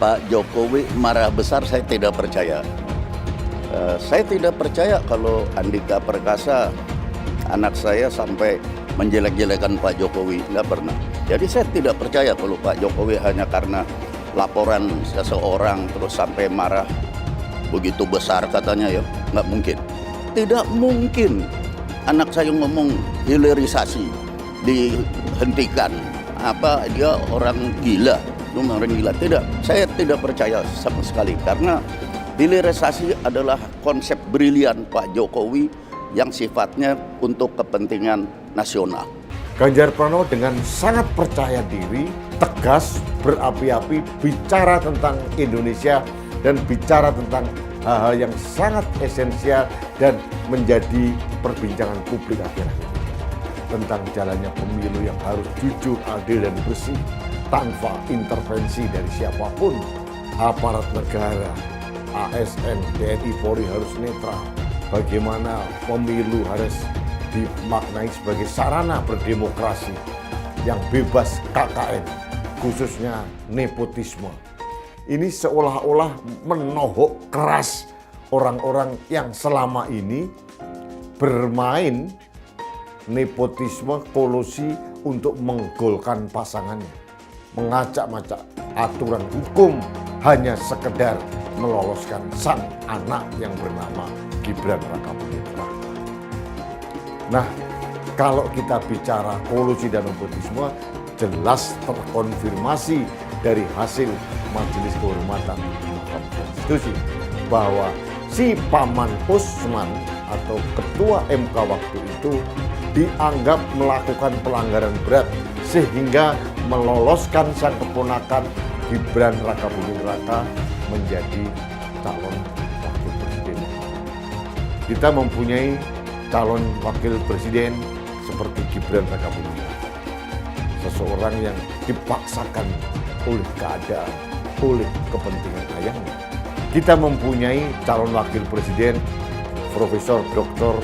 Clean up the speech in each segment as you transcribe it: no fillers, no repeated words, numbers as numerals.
Pak Jokowi marah besar, saya tidak percaya. Saya tidak percaya kalau Andika Perkasa, anak saya, sampai menjelek-jelekan Pak Jokowi. Nggak pernah. Jadi saya tidak percaya kalau Pak Jokowi hanya karena laporan seseorang terus sampai marah begitu besar katanya, ya. Nggak mungkin. Tidak mungkin anak saya ngomong hilirisasi dihentikan. Apa dia orang gila? Orang gila? Tidak. Saya tidak percaya sama sekali karena hilirisasi adalah konsep brilian Pak Jokowi yang sifatnya untuk kepentingan nasional. Ganjar Pranowo dengan sangat percaya diri, tegas, berapi-api, bicara tentang Indonesia dan bicara tentang hal-hal yang sangat esensial dan menjadi perbincangan publik akhir-akhir. Tentang jalannya pemilu yang harus jujur, adil, dan bersih tanpa intervensi dari siapapun. Aparat negara, ASN, TNI, Polri harus netral. Bagaimana pemilu harus dimaknai sebagai sarana berdemokrasi yang bebas KKN, khususnya nepotisme. Ini seolah-olah menohok keras orang-orang yang selama ini bermain nepotisme, kolusi untuk menggolkan pasangannya, mengacak-ngacak aturan hukum hanya sekedar meloloskan sang anak yang bernama Gibran Rakabuming Raka. Nah, kalau kita bicara kolusi dan nepotisme, jelas terkonfirmasi dari hasil Majelis Kehormatan Mahkamah Konstitusi bahwa si Paman Usman atau Ketua MK waktu itu dianggap melakukan pelanggaran berat sehingga meloloskan sang keponakan Gibran Rakabuming Raka menjadi calon wakil presiden. Kita mempunyai calon wakil presiden seperti Gibran Rakabuming Raka, seseorang yang dipaksakan oleh keadaan, oleh kepentingan ayahnya. Kita mempunyai calon wakil presiden Profesor Dr.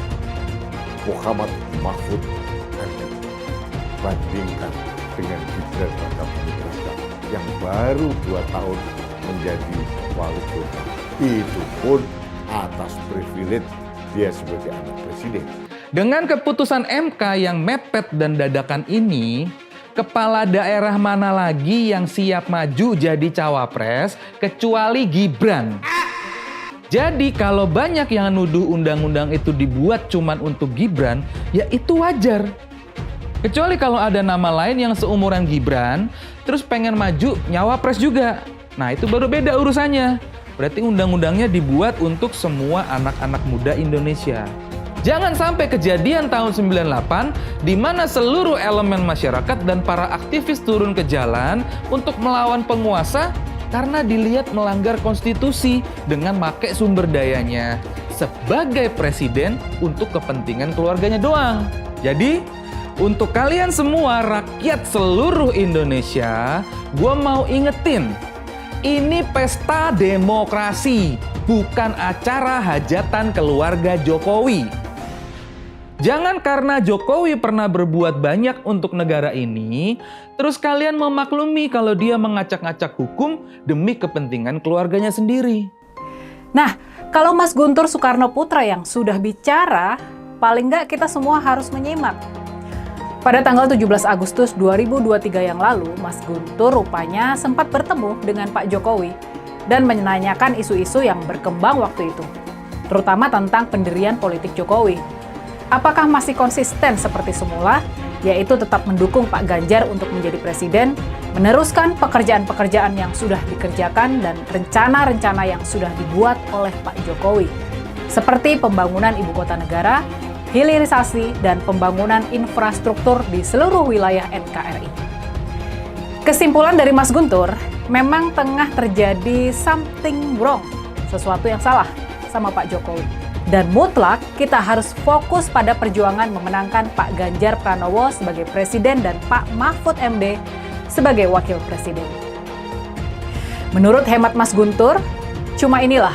Muhammad Mahfud MD. Bandingkan dengan Gibran Rakabuming Raka yang baru 2 tahun menjadi wali kota. Itu pun atas privilege dia sebagai anak presiden. Dengan keputusan MK yang mepet dan dadakan ini, kepala daerah mana lagi yang siap maju jadi cawapres kecuali Gibran? Jadi kalau banyak yang nuduh undang-undang itu dibuat cuman untuk Gibran, ya itu wajar. Kecuali kalau ada nama lain yang seumuran Gibran, terus pengen maju nyawapres juga. Nah itu baru beda urusannya. Berarti undang-undangnya dibuat untuk semua anak-anak muda Indonesia. Jangan sampai kejadian tahun 98 di mana seluruh elemen masyarakat dan para aktivis turun ke jalan untuk melawan penguasa karena dilihat melanggar konstitusi dengan pakai sumber dayanya sebagai presiden untuk kepentingan keluarganya doang. Jadi, untuk kalian semua rakyat seluruh Indonesia, gue mau ingetin, ini pesta demokrasi, bukan acara hajatan keluarga Jokowi. Jangan karena Jokowi pernah berbuat banyak untuk negara ini, terus kalian memaklumi kalau dia mengacak-ngacak hukum demi kepentingan keluarganya sendiri. Nah, kalau Mas Guntur Soekarnoputra yang sudah bicara, paling nggak kita semua harus menyimak. Pada tanggal 17 Agustus 2023 yang lalu, Mas Guntur rupanya sempat bertemu dengan Pak Jokowi dan menanyakan isu-isu yang berkembang waktu itu, terutama tentang pendirian politik Jokowi. Apakah masih konsisten seperti semula, yaitu tetap mendukung Pak Ganjar untuk menjadi presiden, meneruskan pekerjaan-pekerjaan yang sudah dikerjakan dan rencana-rencana yang sudah dibuat oleh Pak Jokowi, seperti pembangunan ibu kota negara, hilirisasi, dan pembangunan infrastruktur di seluruh wilayah NKRI. Kesimpulan dari Mas Guntur, memang tengah terjadi something wrong, sesuatu yang salah sama Pak Jokowi. Dan mutlak kita harus fokus pada perjuangan memenangkan Pak Ganjar Pranowo sebagai presiden dan Pak Mahfud MD sebagai wakil presiden. Menurut hemat Mas Guntur, cuma inilah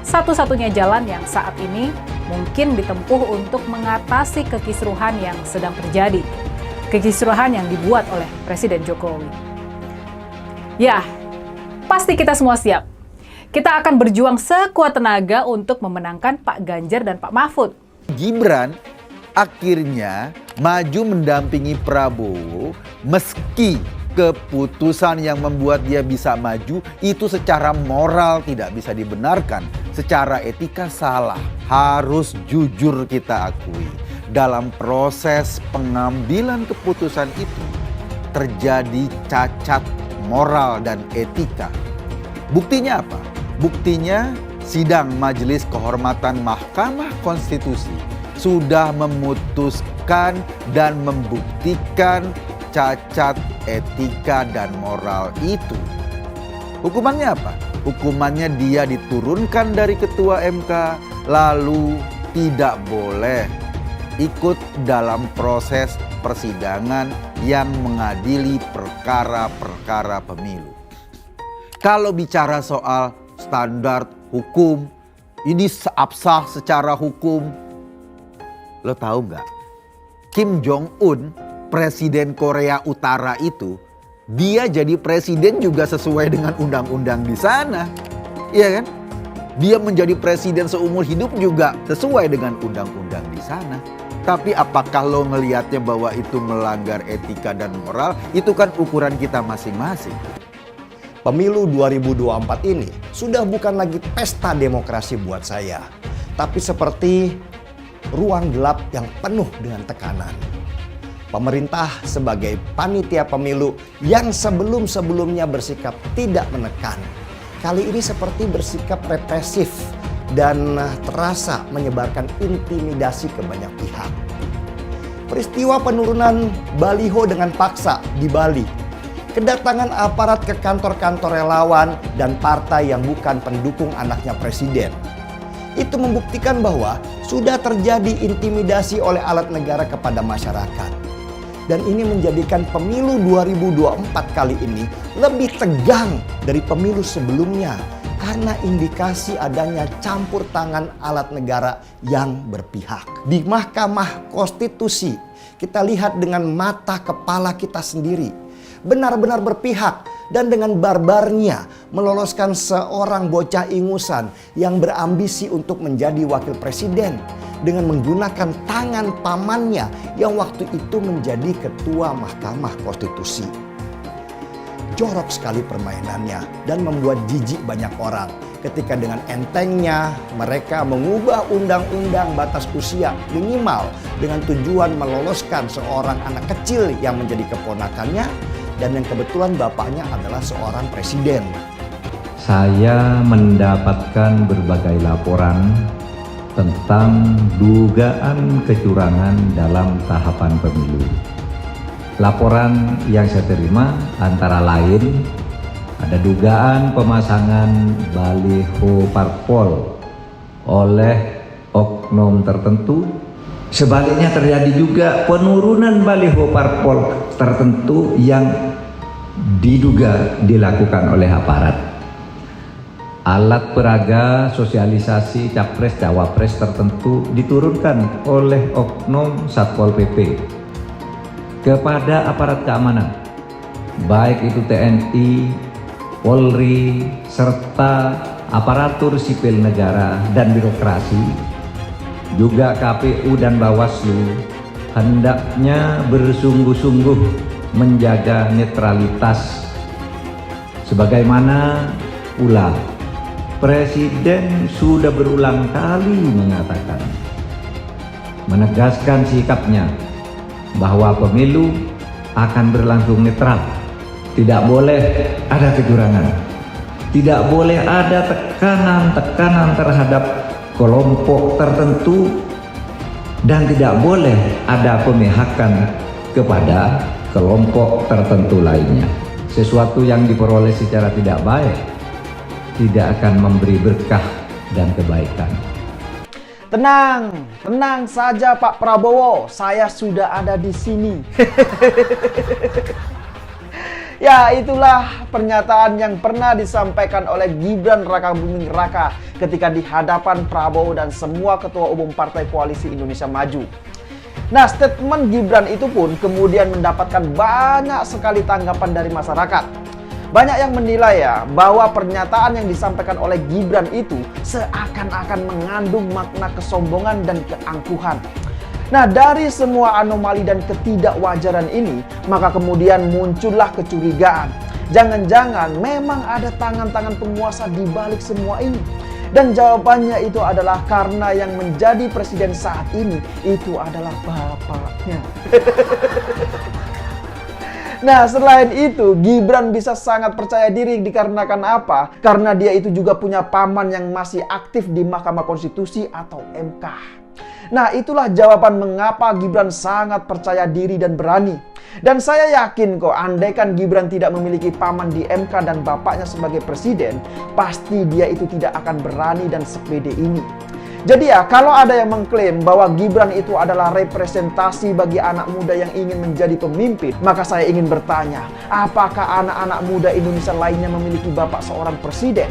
satu-satunya jalan yang saat ini mungkin ditempuh untuk mengatasi kekisruhan yang sedang terjadi. Kekisruhan yang dibuat oleh Presiden Jokowi. Ya, pasti kita semua siap. Kita akan berjuang sekuat tenaga untuk memenangkan Pak Ganjar dan Pak Mahfud. Gibran akhirnya maju mendampingi Prabowo meski keputusan yang membuat dia bisa maju itu secara moral tidak bisa dibenarkan, secara etika salah. Harus jujur kita akui, dalam proses pengambilan keputusan itu terjadi cacat moral dan etika. Buktinya apa? Buktinya sidang Majelis Kehormatan Mahkamah Konstitusi sudah memutuskan dan membuktikan cacat etika dan moral itu. Hukumannya apa? Hukumannya dia diturunkan dari ketua MK, lalu tidak boleh ikut dalam proses persidangan yang mengadili perkara-perkara pemilu. Kalau bicara soal standar hukum, ini absah secara hukum. Lo tahu nggak? Kim Jong-un, presiden Korea Utara itu, dia jadi presiden juga sesuai dengan undang-undang di sana. Iya kan? Dia menjadi presiden seumur hidup juga sesuai dengan undang-undang di sana. Tapi apakah lo ngelihatnya bahwa itu melanggar etika dan moral? Itu kan ukuran kita masing-masing. Pemilu 2024 ini sudah bukan lagi pesta demokrasi buat saya, tapi seperti ruang gelap yang penuh dengan tekanan. Pemerintah sebagai panitia pemilu yang sebelum-sebelumnya bersikap tidak menekan, kali ini seperti bersikap represif dan terasa menyebarkan intimidasi ke banyak pihak. Peristiwa penurunan baliho dengan paksa di Bali, kedatangan aparat ke kantor-kantor relawan dan partai yang bukan pendukung anaknya presiden, itu membuktikan bahwa sudah terjadi intimidasi oleh alat negara kepada masyarakat. Dan ini menjadikan pemilu 2024 kali ini lebih tegang dari pemilu sebelumnya karena indikasi adanya campur tangan alat negara yang berpihak. Di Mahkamah Konstitusi kita lihat dengan mata kepala kita sendiri, benar-benar berpihak dan dengan barbarnya meloloskan seorang bocah ingusan yang berambisi untuk menjadi wakil presiden dengan menggunakan tangan pamannya yang waktu itu menjadi ketua Mahkamah Konstitusi. Jorok sekali permainannya dan membuat jijik banyak orang ketika dengan entengnya mereka mengubah undang-undang batas usia minimal dengan tujuan meloloskan seorang anak kecil yang menjadi keponakannya dan yang kebetulan bapaknya adalah seorang presiden. Saya mendapatkan berbagai laporan tentang dugaan kecurangan dalam tahapan pemilu. Laporan yang saya terima antara lain ada dugaan pemasangan baliho parpol oleh oknum tertentu. Sebaliknya terjadi juga penurunan baliho parpol tertentu yang diduga dilakukan oleh aparat. Alat peraga sosialisasi capres-cawapres tertentu diturunkan oleh oknum Satpol PP kepada aparat keamanan, baik itu TNI, Polri, serta aparatur sipil negara dan birokrasi, juga KPU dan Bawaslu, hendaknya bersungguh-sungguh menjaga netralitas. Sebagaimana pula Presiden sudah berulang kali mengatakan, menegaskan sikapnya bahwa pemilu akan berlangsung netral. Tidak boleh ada kecurangan. Tidak boleh ada tekanan-tekanan terhadap kelompok tertentu dan tidak boleh ada pemihakan kepada kelompok tertentu lainnya. Sesuatu yang diperoleh secara tidak baik tidak akan memberi berkah dan kebaikan. Tenang, tenang saja Pak Prabowo, saya sudah ada di sini. Ya, itulah pernyataan yang pernah disampaikan oleh Gibran Rakabuming Raka ketika di hadapan Prabowo dan semua ketua umum Partai Koalisi Indonesia Maju. Nah, statement Gibran itu pun kemudian mendapatkan banyak sekali tanggapan dari masyarakat. Banyak yang menilai ya bahwa pernyataan yang disampaikan oleh Gibran itu seakan-akan mengandung makna kesombongan dan keangkuhan. Nah, dari semua anomali dan ketidakwajaran ini, maka kemudian muncullah kecurigaan. Jangan-jangan memang ada tangan-tangan penguasa di balik semua ini. Dan jawabannya itu adalah karena yang menjadi presiden saat ini itu adalah bapaknya. Nah, selain itu, Gibran bisa sangat percaya diri dikarenakan apa? Karena dia itu juga punya paman yang masih aktif di Mahkamah Konstitusi atau MK. Nah, itulah jawaban mengapa Gibran sangat percaya diri dan berani. Dan saya yakin kok, andaikan Gibran tidak memiliki paman di MK dan bapaknya sebagai presiden, pasti dia itu tidak akan berani dan sepede ini. Jadi ya, kalau ada yang mengklaim bahwa Gibran itu adalah representasi bagi anak muda yang ingin menjadi pemimpin, maka saya ingin bertanya, apakah anak-anak muda Indonesia lainnya memiliki bapak seorang presiden?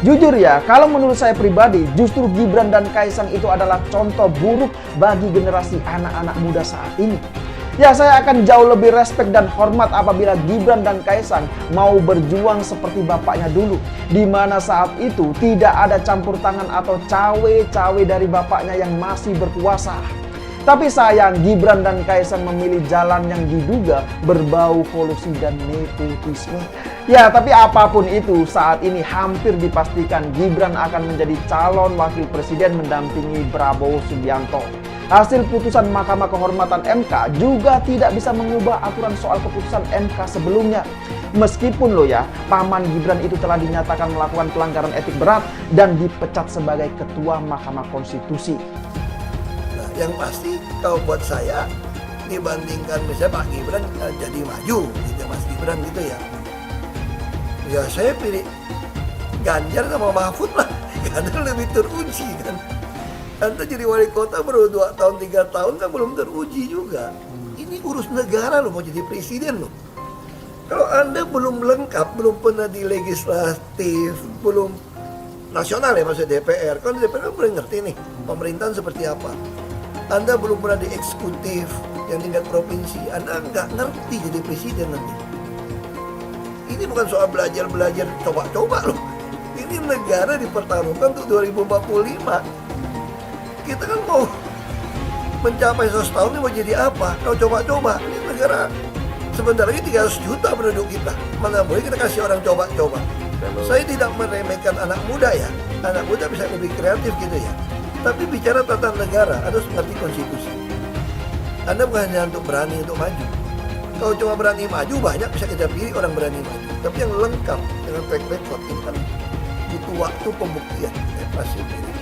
Jujur ya, kalau menurut saya pribadi, justru Gibran dan Kaisang itu adalah contoh buruk bagi generasi anak-anak muda saat ini. Ya, saya akan jauh lebih respek dan hormat apabila Gibran dan Kaisang mau berjuang seperti bapaknya dulu, di mana saat itu tidak ada campur tangan atau cawe-cawe dari bapaknya yang masih berkuasa. Tapi sayang, Gibran dan Kaisang memilih jalan yang diduga berbau kolusi dan nepotisme. Ya, tapi apapun itu, saat ini hampir dipastikan Gibran akan menjadi calon wakil presiden mendampingi Prabowo Subianto. Hasil putusan Mahkamah Kehormatan MK juga tidak bisa mengubah aturan soal keputusan MK sebelumnya. Meskipun loh ya, paman Gibran itu telah dinyatakan melakukan pelanggaran etik berat dan dipecat sebagai Ketua Mahkamah Konstitusi. Nah, yang pasti kalau buat saya, dibandingkan misalnya Pak Gibran jadi maju gitu, Mas Gibran gitu ya. Ya saya pilih Ganjar sama Mahfud lah, karena lebih teruji kan. Anda jadi wali kota baru 2 tahun 3 tahun kan belum teruji juga. Ini urus negara loh, mau jadi presiden loh. Kalau Anda belum lengkap, belum pernah di legislatif, belum nasional ya maksudnya DPR. Kan DPR kan boleh ngerti nih pemerintahan seperti apa. Anda belum pernah di eksekutif yang tingkat provinsi, Anda nggak ngerti jadi presiden nanti. Ini bukan soal belajar-belajar coba-coba loh. Ini negara dipertaruhkan untuk 2045. Kita kan mau mencapai 100 tahun ini mau jadi apa? Kalau coba-coba, ini negara sebentar lagi 300 juta penduduk kita. Mana boleh kita kasih orang coba-coba. Saya tidak meremehkan anak muda ya. Anak muda bisa lebih kreatif gitu ya. Tapi bicara tata negara, harus mengerti konstitusi. Anda bukan hanya untuk berani untuk maju. Kalau cuma berani maju, banyak bisa kita pilih orang berani maju. Tapi yang lengkap dengan track record ini kan butuh waktu pembuktian. Pasti pilih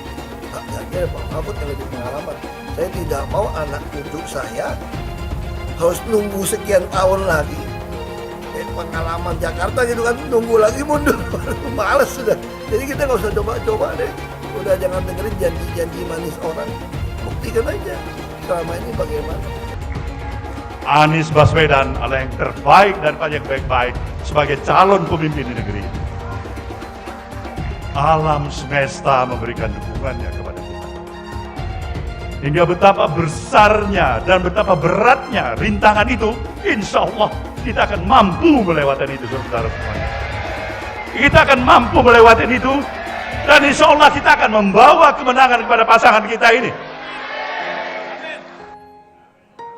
Pak Ganjar, Pak Mahfud yang lebih pengalaman. Saya tidak mau anak cucu saya harus nunggu sekian tahun lagi. Pengalaman Jakarta gitu kan, nunggu lagi mundur. Males sudah. Jadi kita nggak usah coba-coba deh. Udah jangan dengerin janji-janji manis orang. Buktikan aja selama ini bagaimana. Anies Baswedan adalah yang terbaik dan paling baik-baik sebagai calon pemimpin di negeri ini. Alam semesta memberikan dukungannya kepada kita. Hingga betapa besarnya dan betapa beratnya rintangan itu, insya Allah kita akan mampu melewati itu, saudara semuanya. Kita akan mampu melewati itu, dan insya Allah kita akan membawa kemenangan kepada pasangan kita ini.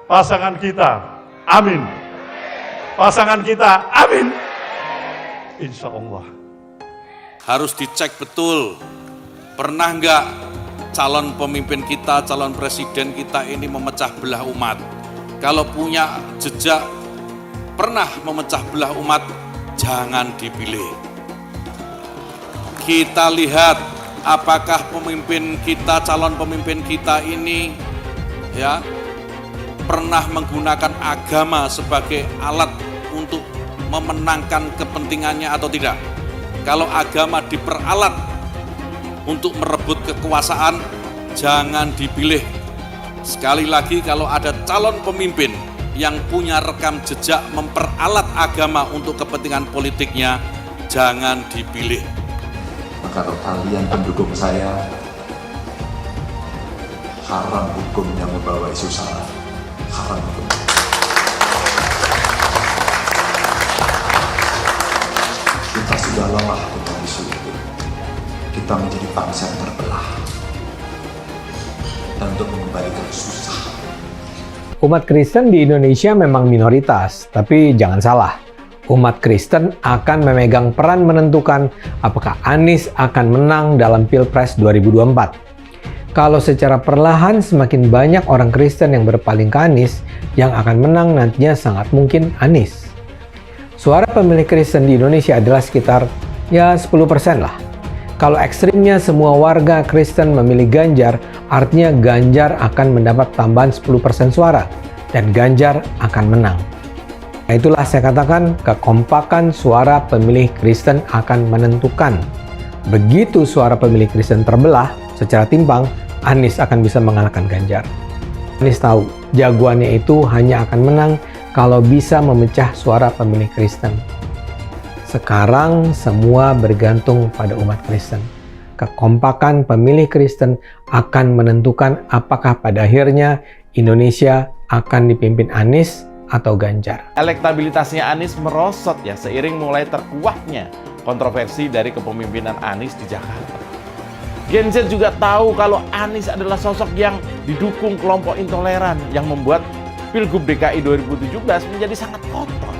Pasangan kita, amin. Pasangan kita, amin. Insya Allah. Harus dicek betul, pernah nggak calon pemimpin kita, calon presiden kita ini memecah belah umat. Kalau punya jejak pernah memecah belah umat, jangan dipilih. Kita lihat apakah pemimpin kita, calon pemimpin kita ini ya pernah menggunakan agama sebagai alat untuk memenangkan kepentingannya atau tidak. Kalau agama diperalat untuk merebut kekuasaan, jangan dipilih. Sekali lagi, kalau ada calon pemimpin yang punya rekam jejak memperalat agama untuk kepentingan politiknya, jangan dipilih. Maka kalian pendukung saya, haram hukumnya membawa isu sara. Haram hukum. Sudah lelah dengan isu itu. Kita menjadi bangsa yang terbelah. Dan untuk mengembalikan susah. Umat Kristen di Indonesia memang minoritas, tapi jangan salah. Umat Kristen akan memegang peran menentukan apakah Anies akan menang dalam Pilpres 2024. Kalau secara perlahan semakin banyak orang Kristen yang berpaling ke Anies, yang akan menang nantinya sangat mungkin Anies. Suara pemilih Kristen di Indonesia adalah sekitar 10% lah. Kalau ekstrimnya semua warga Kristen memilih Ganjar, artinya Ganjar akan mendapat tambahan 10% suara dan Ganjar akan menang. Nah, itulah saya katakan kekompakan suara pemilih Kristen akan menentukan. Begitu suara pemilih Kristen terbelah secara timpang, Anies akan bisa mengalahkan Ganjar. Anies tahu jagoannya itu hanya akan menang kalau bisa memecah suara pemilih Kristen. Sekarang semua bergantung pada umat Kristen. Kekompakan pemilih Kristen akan menentukan apakah pada akhirnya Indonesia akan dipimpin Anies atau Ganjar. Elektabilitasnya Anies merosot ya seiring mulai terkuaknya kontroversi dari kepemimpinan Anies di Jakarta. Gen Z juga tahu kalau Anies adalah sosok yang didukung kelompok intoleran yang membuat Pilgub DKI 2017 menjadi sangat kotor.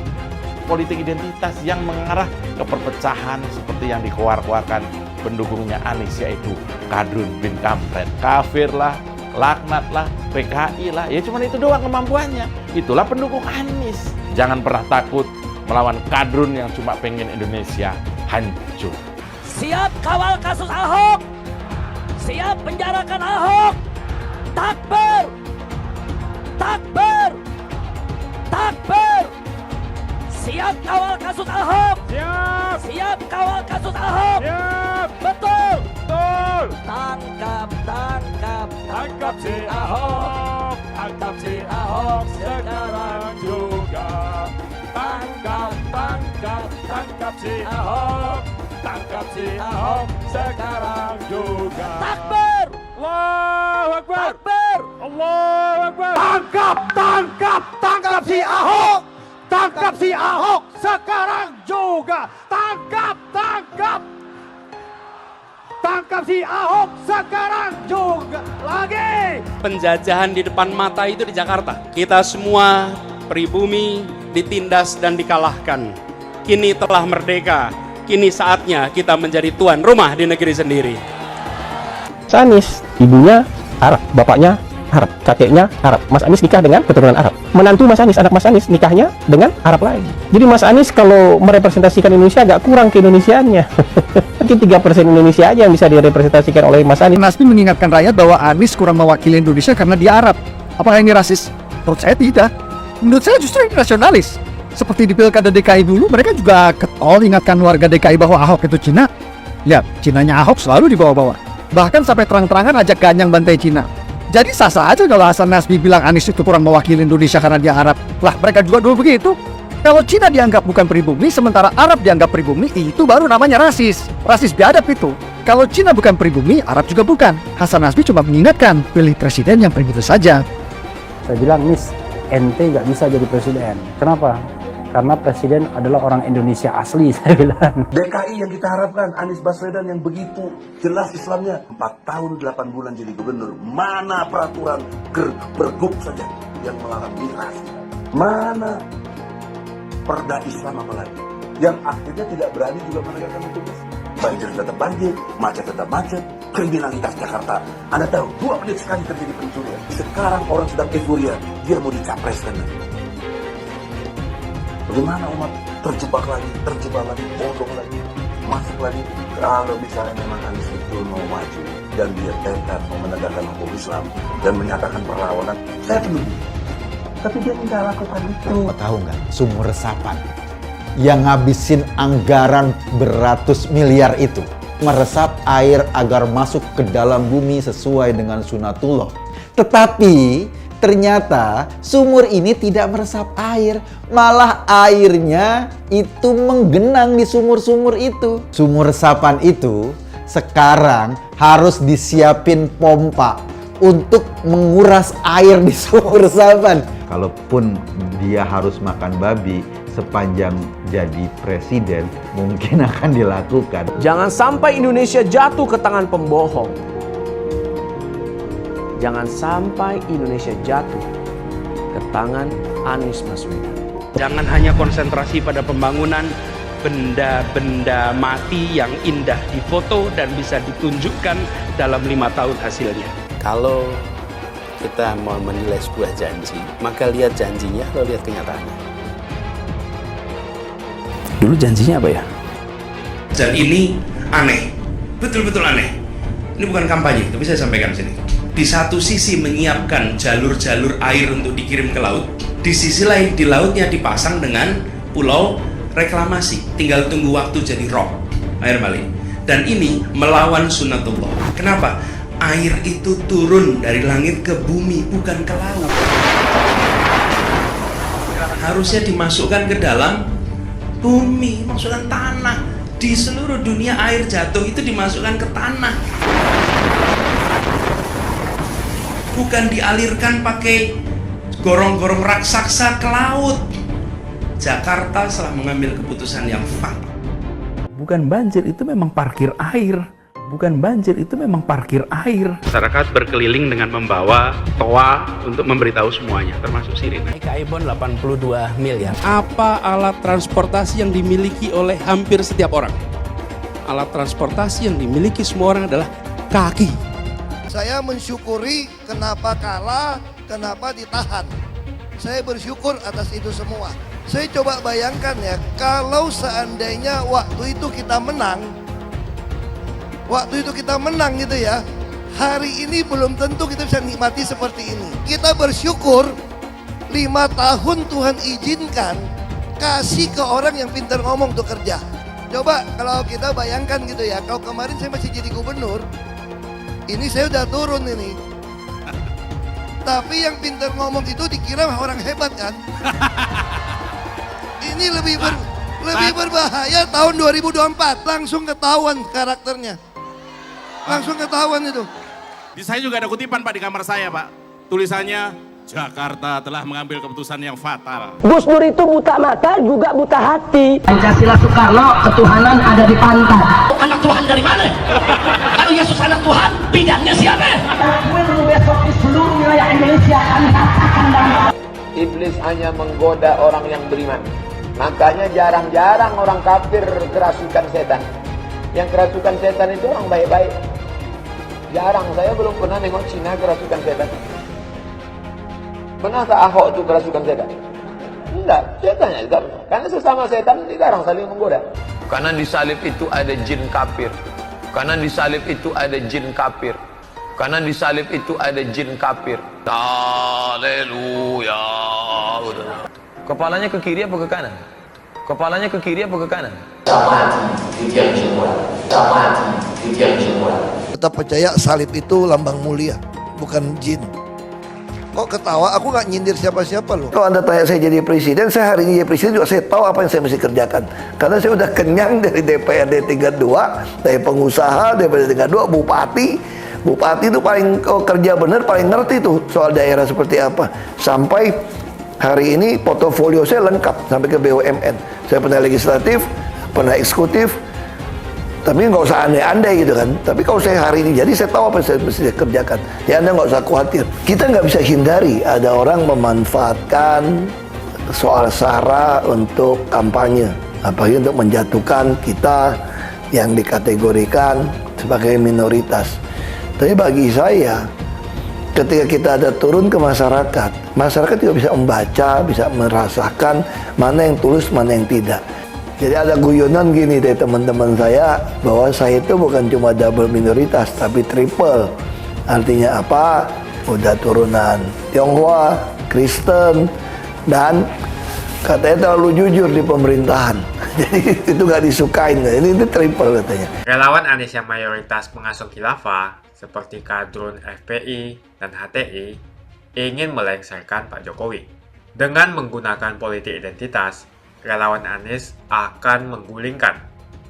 Politik identitas yang mengarah ke perpecahan seperti yang dikeluarkan pendukungnya Anies, yaitu Kadrun bin Kampret. Kafir lah, laknat lah, PKI lah, ya cuma itu doang kemampuannya. Itulah pendukung Anies. Jangan pernah takut melawan Kadrun yang cuma pengen Indonesia hancur. Siap kawal kasus Ahok, siap penjarakan Ahok. Takbir, takbir, takbir. Siap kawal kasus Ahok. Siap. Siap kawal kasus Ahok. Siap. Betul. Betul. Tangkap, tangkap, tangkap si Ahok. Tangkap si Ahok sekarang juga. Tangkap, tangkap, tangkap si Ahok. Tangkap si Ahok sekarang juga. Takbir. Allahu Akbar. Takbir. Allahu Akbar. Tangkap, tangkap, tangkap si Ahok. Tangkap si Ahok sekarang juga. Tangkap, tangkap. Tangkap si Ahok sekarang juga. Lagi. Penjajahan di depan mata itu di Jakarta. Kita semua pribumi ditindas dan dikalahkan. Kini telah merdeka. Kini saatnya kita menjadi tuan rumah di negeri sendiri. Anies, ibunya Arab, bapaknya Arab, kakeknya Arab. Mas Anies nikah dengan keturunan Arab. Menantu Mas Anies, anak Mas Anies nikahnya dengan Arab lagi. Jadi Mas Anies kalau merepresentasikan Indonesia agak kurang ke-Indonesiaannya. Mungkin 3% Indonesia aja yang bisa direpresentasikan oleh Mas Anies. Nasdem mengingatkan rakyat bahwa Anies kurang mewakili Indonesia karena dia Arab. Apakah ini rasis? Menurut saya tidak. Menurut saya justru ini nasionalis. Seperti di Pilkada DKI dulu, mereka juga getol ingatkan warga DKI bahwa Ahok itu Cina. Lihat, Cinanya Ahok selalu dibawa-bawa. Bahkan sampai terang-terangan ajak ganyang bantai Cina. Jadi sah-sah aja kalau Hasan Nasbi bilang Anies itu kurang mewakili Indonesia karena dia Arab. Lah, mereka juga dulu begitu. Kalau Cina dianggap bukan pribumi, sementara Arab dianggap pribumi, itu baru namanya rasis. Rasis biadab itu. Kalau Cina bukan pribumi, Arab juga bukan. Hasan Nasbi cuma mengingatkan, pilih presiden yang pribumi saja. Saya bilang, Nis, ente nggak bisa jadi presiden. Kenapa? Karena presiden adalah orang Indonesia asli, saya bilang. DKI yang kita harapkan, Anies Baswedan yang begitu jelas Islamnya. 4 tahun 8 bulan jadi gubernur. Mana peraturan pergub saja yang melarang migrasi? Mana perda Islam apalagi? Yang akhirnya tidak berani juga menegakkan hukum Islam. Banjir tetap banjir, macet tetap macet, kriminalitas Jakarta. Anda tahu, 2 menit sekali terjadi pencurian. Sekarang orang sedang euforia, dia mau dicapreskan. Bagaimana umat terjebak lagi, bodoh lagi, masuk lagi. Kalau misalnya memang Anies itu mau maju dan dia tekad mau menegakkan hukum Islam dan menyatakan perlawanan, saya pendukung. Tapi dia tidak lakukan itu. Tahu nggak, sumur resapan yang ngabisin anggaran beratus miliar itu meresap air agar masuk ke dalam bumi sesuai dengan sunatullah. Tetapi ternyata sumur ini tidak meresap air, malah airnya itu menggenang di sumur-sumur itu. Sumur resapan itu sekarang harus disiapin pompa untuk menguras air di sumur resapan. Kalaupun dia harus makan babi, sepanjang jadi presiden mungkin akan dilakukan. Jangan sampai Indonesia jatuh ke tangan pembohong. Jangan sampai Indonesia jatuh ke tangan Anies Baswedan. Jangan hanya konsentrasi pada pembangunan benda-benda mati yang indah difoto dan bisa ditunjukkan dalam 5 tahun hasilnya. Kalau kita mau menilai sebuah janji, maka lihat janjinya, lalu lihat kenyataannya. Dulu janjinya apa ya? Dan ini aneh, betul-betul aneh. Ini bukan kampanye, tapi saya sampaikan sini. Di satu sisi menyiapkan jalur-jalur air untuk dikirim ke laut, di sisi lain di lautnya dipasang dengan pulau reklamasi, tinggal tunggu waktu jadi rob, air balik. Dan ini melawan sunnatullah. Kenapa? Air itu turun dari langit ke bumi, bukan ke laut. Harusnya dimasukkan ke dalam bumi, masukkan tanah. Di seluruh dunia air jatuh itu dimasukkan ke tanah, bukan dialirkan pakai gorong-gorong raksasa ke laut. Jakarta telah mengambil keputusan yang fatal. Bukan banjir, itu memang parkir air. Bukan banjir, itu memang parkir air. Masyarakat berkeliling dengan membawa toa untuk memberitahu semuanya, termasuk sirine. KAI Bond 82 miliar. Apa alat transportasi yang dimiliki oleh hampir setiap orang? Alat transportasi yang dimiliki semua orang adalah kaki. Saya mensyukuri kenapa kalah, kenapa ditahan. Saya bersyukur atas itu semua. Saya coba bayangkan ya, kalau seandainya waktu itu kita menang gitu ya, hari ini belum tentu kita bisa nikmati seperti ini. Kita bersyukur 5 tahun Tuhan izinkan kasih ke orang yang pintar ngomong untuk kerja. Coba kalau kita bayangkan gitu ya, kalau kemarin saya masih jadi gubernur, ini saya udah turun ini. Tapi yang pintar ngomong itu dikira orang hebat kan? Ini lebih berbahaya tahun 2024. Langsung ketahuan karakternya. Langsung ketahuan itu. Di saya juga ada kutipan Pak di kamar saya Pak. Tulisannya, Jakarta telah mengambil keputusan yang fatal. Gus Dur itu buta mata juga buta hati. Pancasila Soekarno, ketuhanan ada di pantat. Anak Tuhan dari mana? Kalau Yesus anak Tuhan, bidangnya siapa? Besok di seluruh wilayah Indonesia kami katakan dan Iblis hanya menggoda orang yang beriman. Makanya jarang-jarang orang kafir kerasukan setan. Yang kerasukan setan itu orang baik-baik. Jarang, saya belum pernah nengok Cina kerasukan setan. Pernah tak Ahok itu kerasukan setan? Enggak, setannya juga. Karena sesama setan dilarang saling menggoda. Karena di salib itu ada jin kafir. Karena di salib itu ada jin kafir. Karena di salib itu ada jin kafir. Haleluya. Kepalanya ke kiri apa ke kanan? Kepalanya ke kiri apa ke kanan? Tetap percaya salib itu lambang mulia, bukan jin. Kok ketawa? Aku nggak nyindir siapa-siapa loh. Kalau Anda tanya saya jadi presiden, saya hari ini jadi presiden juga saya tahu apa yang saya mesti kerjakan. Karena saya udah kenyang dari DPRD tingkat 2, dari pengusaha, DPRD tingkat 2, bupati. Bupati itu paling kerja bener, paling ngerti tuh soal daerah seperti apa. Sampai hari ini portofolio saya lengkap sampai ke BUMN. Saya pernah legislatif, pernah eksekutif, tapi nggak usah andai-andai gitu kan. Tapi kalau saya hari ini jadi saya tahu apa yang saya mesti kerjakan. Ya Anda nggak usah khawatir. Kita nggak bisa hindari ada orang memanfaatkan soal SARA untuk kampanye, apalagi untuk menjatuhkan kita yang dikategorikan sebagai minoritas. Tapi bagi saya, ketika kita ada turun ke masyarakat, masyarakat juga bisa membaca, bisa merasakan mana yang tulus, mana yang tidak. Jadi ada guyonan gini dari teman-teman saya, bahwa saya itu bukan cuma double minoritas, tapi triple. Artinya apa? Udah turunan Tionghoa, Kristen, dan katanya terlalu jujur di pemerintahan. Jadi itu nggak disukain. Ini triple katanya. Relawan Anies yang mayoritas pengasuh khilafah, seperti kadrun FPI dan HTI, ingin melengsarkan Pak Jokowi. Dengan menggunakan politik identitas, relawan Anies akan menggulingkan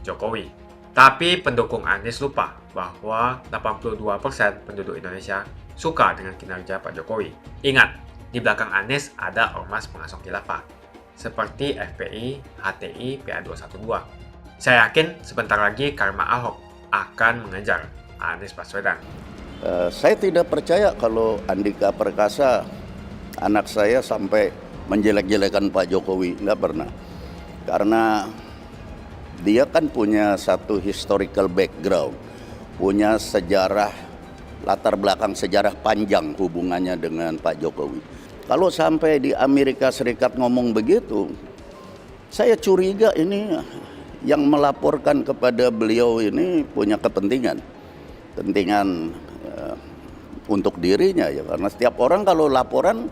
Jokowi. Tapi pendukung Anies lupa bahwa 82% penduduk Indonesia suka dengan kinerja Pak Jokowi. Ingat, di belakang Anies ada ormas pengasuh khilafah. seperti FPI, HTI, PA212. Saya yakin sebentar lagi karma Ahok akan mengejar Anies Baswedan. Saya tidak percaya kalau Andika Perkasa, anak saya, sampai menjelek-jelekan Pak Jokowi. Nggak pernah. Karena dia kan punya satu historical background, punya sejarah, latar belakang sejarah panjang hubungannya dengan Pak Jokowi. Kalau sampai di Amerika Serikat ngomong begitu, saya curiga ini yang melaporkan kepada beliau ini punya kepentingan untuk dirinya ya, karena setiap orang kalau laporan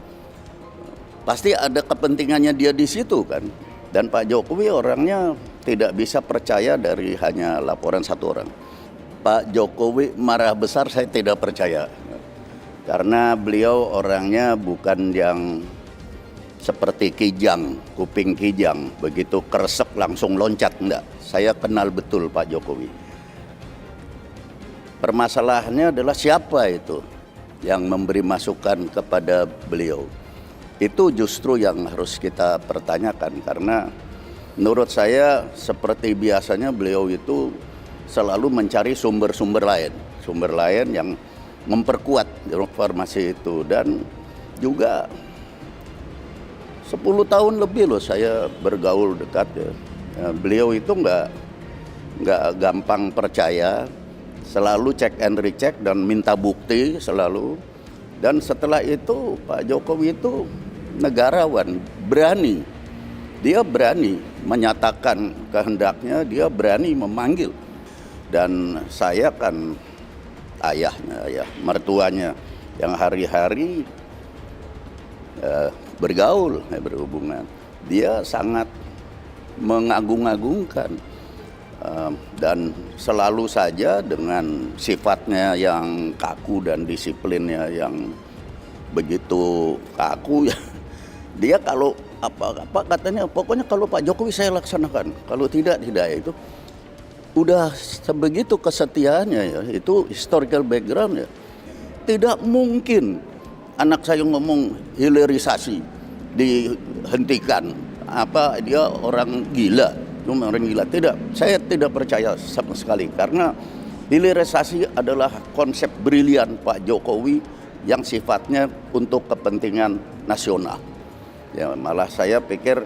pasti ada kepentingannya dia di situ kan. Dan Pak Jokowi orangnya tidak bisa percaya dari hanya laporan satu orang. Pak Jokowi marah besar saya tidak percaya. Karena beliau orangnya bukan yang seperti kijang, kuping kijang, begitu keresek langsung loncat, enggak. Saya kenal betul Pak Jokowi. Permasalahannya adalah siapa itu yang memberi masukan kepada beliau. Itu justru yang harus kita pertanyakan, karena menurut saya seperti biasanya beliau itu selalu mencari sumber-sumber lain yang memperkuat informasi itu. Dan juga 10 tahun lebih loh saya bergaul dekat ya. Beliau itu nggak gampang percaya, selalu cek and recheck dan minta bukti selalu. Dan setelah itu Pak Jokowi itu negarawan, berani. Dia berani menyatakan kehendaknya, dia berani memanggil. Dan saya kan ayahnya, ya, mertuanya yang hari-hari bergaul, berhubungan. Dia sangat mengagung-agungkan dan selalu saja dengan sifatnya yang kaku dan disiplinnya yang begitu kaku ya. Dia kalau apa katanya, pokoknya kalau Pak Jokowi saya laksanakan, kalau tidak itu udah sebegitu kesetiaannya ya. Itu historical background ya. Tidak mungkin anak saya ngomong hilirisasi dihentikan, apa dia orang gila, cuma orang gila. Tidak, saya tidak percaya sama sekali, karena hilirisasi adalah konsep brilian Pak Jokowi yang sifatnya untuk kepentingan nasional. Ya, malah saya pikir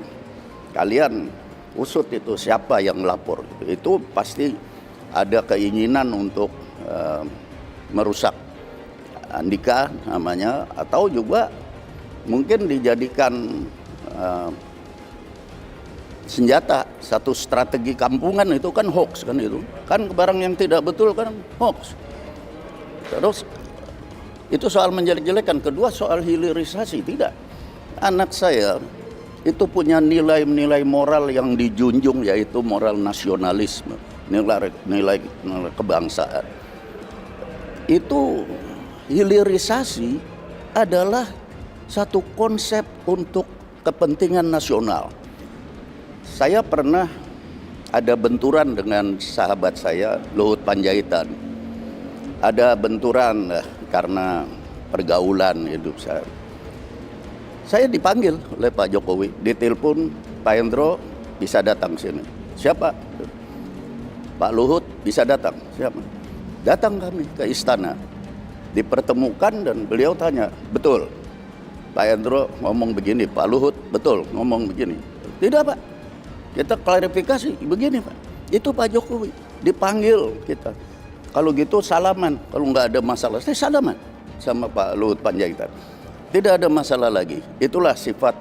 kalian usut itu siapa yang lapor. Itu pasti ada keinginan untuk merusak Andika namanya, atau juga mungkin dijadikan senjata, satu strategi kampungan. Itu kan hoax kan, itu kan barang yang tidak betul kan hoax. Terus itu soal menjelek-jelekan. Kedua soal hilirisasi, tidak. Anak saya itu punya nilai-nilai moral yang dijunjung, yaitu moral nasionalisme, nilai kebangsaan. Itu hilirisasi adalah satu konsep untuk kepentingan nasional. Saya pernah ada benturan dengan sahabat saya, Luhut Panjaitan. Ada benturan karena pergaulan hidup saya. Saya dipanggil oleh Pak Jokowi, ditelepon, Pak Hendro bisa datang sini. Siapa? Pak Luhut bisa datang. Siapa? Datang kami ke istana. Dipertemukan dan beliau tanya, betul Pak Hendro ngomong begini, Pak Luhut betul ngomong begini. Tidak Pak, kita klarifikasi begini Pak. Itu Pak Jokowi dipanggil kita. Kalau gitu salaman, kalau nggak ada masalah, saya salaman sama Pak Luhut Panjaitan. Tidak ada masalah lagi. Itulah sifat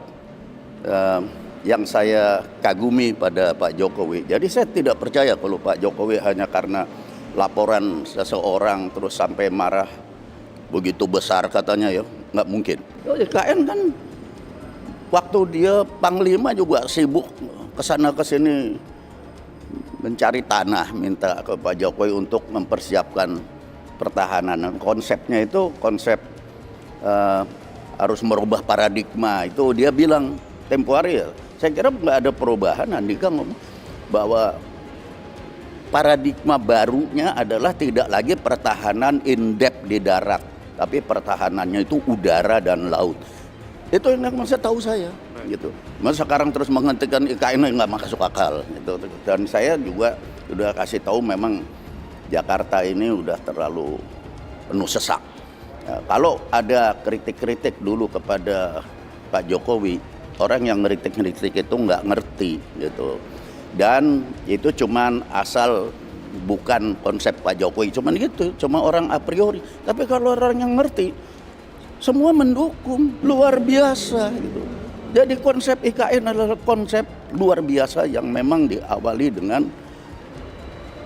yang saya kagumi pada Pak Jokowi. Jadi saya tidak percaya kalau Pak Jokowi hanya karena laporan seseorang terus sampai marah begitu besar katanya ya, nggak mungkin. KN kan waktu dia Panglima juga sibuk kesana kesini mencari tanah, minta ke Pak Jokowi untuk mempersiapkan pertahanan. Konsepnya itu konsep harus merubah paradigma. Itu dia bilang tempo hari ya. Saya kira nggak ada perubahan. Andika ngomong bahwa paradigma barunya adalah tidak lagi pertahanan in-depth di darat, tapi pertahanannya itu udara dan laut. Itu yang saya tahu saya. gitu. Masa sekarang terus menghentikan IKN nggak masuk akal gitu. Dan saya juga udah kasih tahu memang Jakarta ini udah terlalu penuh sesak. Ya, kalau ada kritik-kritik dulu kepada Pak Jokowi, orang yang ngeritik-ngeritik itu nggak ngerti gitu. Dan itu cuman asal bukan konsep Pak Jokowi, cuman gitu, cuma orang a priori. Tapi kalau orang yang ngerti, semua mendukung, luar biasa gitu. Jadi konsep IKN adalah konsep luar biasa yang memang diawali dengan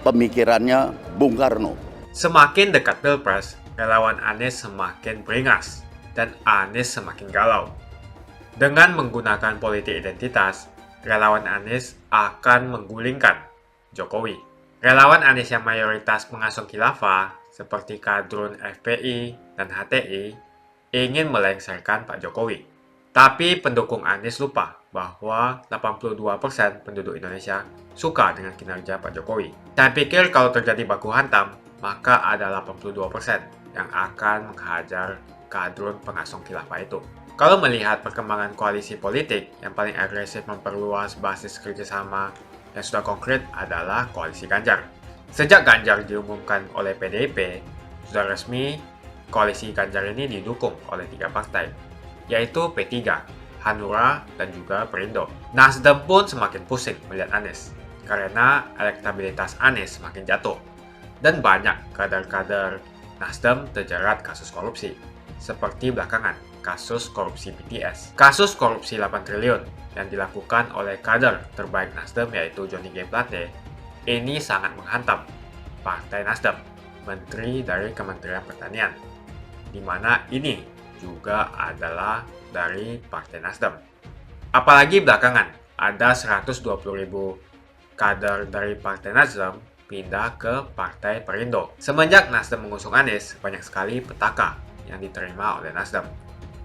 pemikirannya Bung Karno. Semakin dekat Pilpres, relawan Anies semakin beringas dan Anies semakin galau. Dengan menggunakan politik identitas, relawan Anies akan menggulingkan Jokowi. Relawan Anies yang mayoritas pengusung khilafah seperti kadrun FPI dan HTI ingin melengsarkan Pak Jokowi. Tapi pendukung Anies lupa bahwa 82% penduduk Indonesia suka dengan kinerja Pak Jokowi. Saya pikir kalau terjadi baku hantam, maka ada 82% yang akan menghajar kadrun pengusung khilafah itu. Kalau melihat perkembangan koalisi politik yang paling agresif memperluas basis kerjasama yang sudah konkret adalah koalisi Ganjar. Sejak Ganjar diumumkan oleh PDIP, sudah resmi koalisi Ganjar ini didukung oleh 3 partai, yaitu P3, Hanura, dan juga Perindo. Nasdem pun semakin pusing melihat Anies, karena elektabilitas Anies semakin jatuh, dan banyak kader-kader Nasdem terjerat kasus korupsi, seperti belakangan kasus korupsi BTS. Kasus korupsi 8 triliun yang dilakukan oleh kader terbaik Nasdem yaitu Johnny G. Plate ini sangat menghantam Partai Nasdem, Menteri dari Kementerian Pertanian, di mana ini juga adalah dari Partai Nasdem. Apalagi belakangan ada 120.000 kader dari Partai Nasdem pindah ke Partai Perindo. Semenjak Nasdem mengusung Anies, banyak sekali petaka yang diterima oleh Nasdem.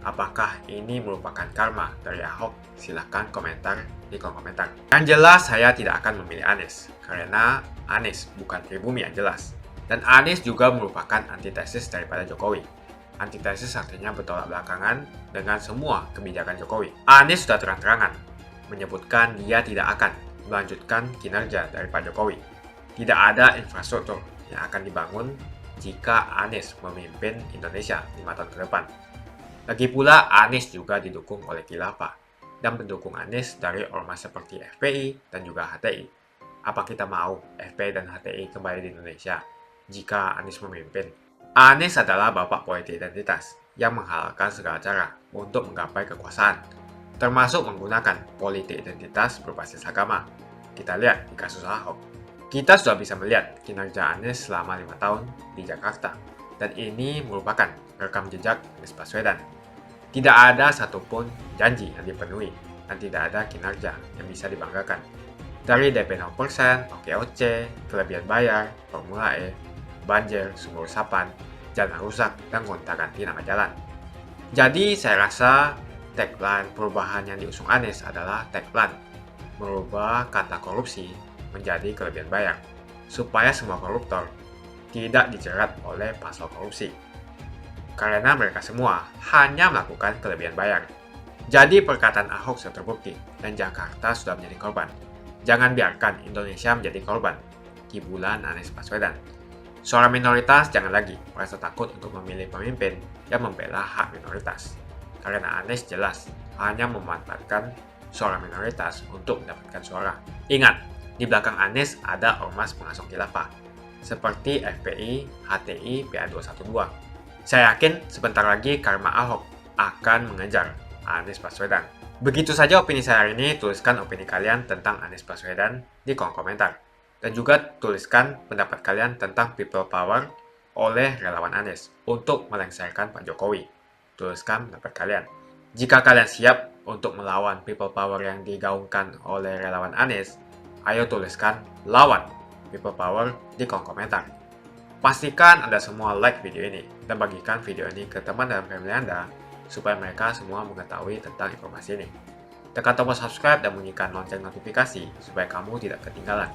Apakah ini merupakan karma dari Ahok? Silahkan komentar di kolom komentar. Yang jelas saya tidak akan memilih Anies, karena Anies bukan pribumi yang jelas. Dan Anies juga merupakan antitesis daripada Jokowi. Antitesis artinya bertolak belakangan dengan semua kebijakan Jokowi. Anies sudah terang-terangan menyebutkan dia tidak akan melanjutkan kinerja dari Pak Jokowi. Tidak ada infrastruktur yang akan dibangun jika Anies memimpin Indonesia 5 tahun ke depan. Lagi pula, Anies juga didukung oleh khilafah dan pendukung Anies dari ormas seperti FPI dan juga HTI. Apa kita mau FPI dan HTI kembali di Indonesia jika Anies memimpin? Anies adalah bapak politik identitas yang menghalalkan segala cara untuk menggapai kekuasaan, termasuk menggunakan politik identitas berbasis agama. Kita lihat di kasus Ahok. Kita sudah bisa melihat kinerja Anies selama 5 tahun di Jakarta, dan ini merupakan rekam jejak Anies Baswedan. Tidak ada satupun janji yang dipenuhi, dan tidak ada kinerja yang bisa dibanggakan. Dari DP 0%, OKOC, kelebihan bayar, Formula E, banjir, sumur resapan, jalan rusak, dan gonta-ganti nama jalan. Jadi saya rasa tagline perubahan yang diusung Anies adalah tagline merubah kata korupsi menjadi kelebihan bayar, supaya semua koruptor tidak dijerat oleh pasal korupsi. Karena mereka semua hanya melakukan kelebihan bayar. Jadi perkataan Ahok sudah terbukti dan Jakarta sudah menjadi korban. Jangan biarkan Indonesia menjadi korban kibulan Anies Baswedan. Suara minoritas jangan lagi merasa takut untuk memilih pemimpin yang membela hak minoritas. Karena Anies jelas hanya memanfaatkan suara minoritas untuk mendapatkan suara. Ingat, di belakang Anies ada ormas pengusung khilafah seperti FPI, HTI, PA212. Saya yakin sebentar lagi karma Ahok akan mengejar Anies Baswedan. Begitu saja opini saya hari ini. Tuliskan opini kalian tentang Anies Baswedan di kolom komentar. Dan juga tuliskan pendapat kalian tentang people power oleh relawan Anies untuk melengsarkan Pak Jokowi. Tuliskan pendapat kalian. Jika kalian siap untuk melawan people power yang digaungkan oleh relawan Anies, ayo tuliskan lawan people power di kolom komentar. Pastikan Anda semua like video ini dan bagikan video ini ke teman dan family Anda supaya mereka semua mengetahui tentang informasi ini. Tekan tombol subscribe dan bunyikan lonceng notifikasi supaya kamu tidak ketinggalan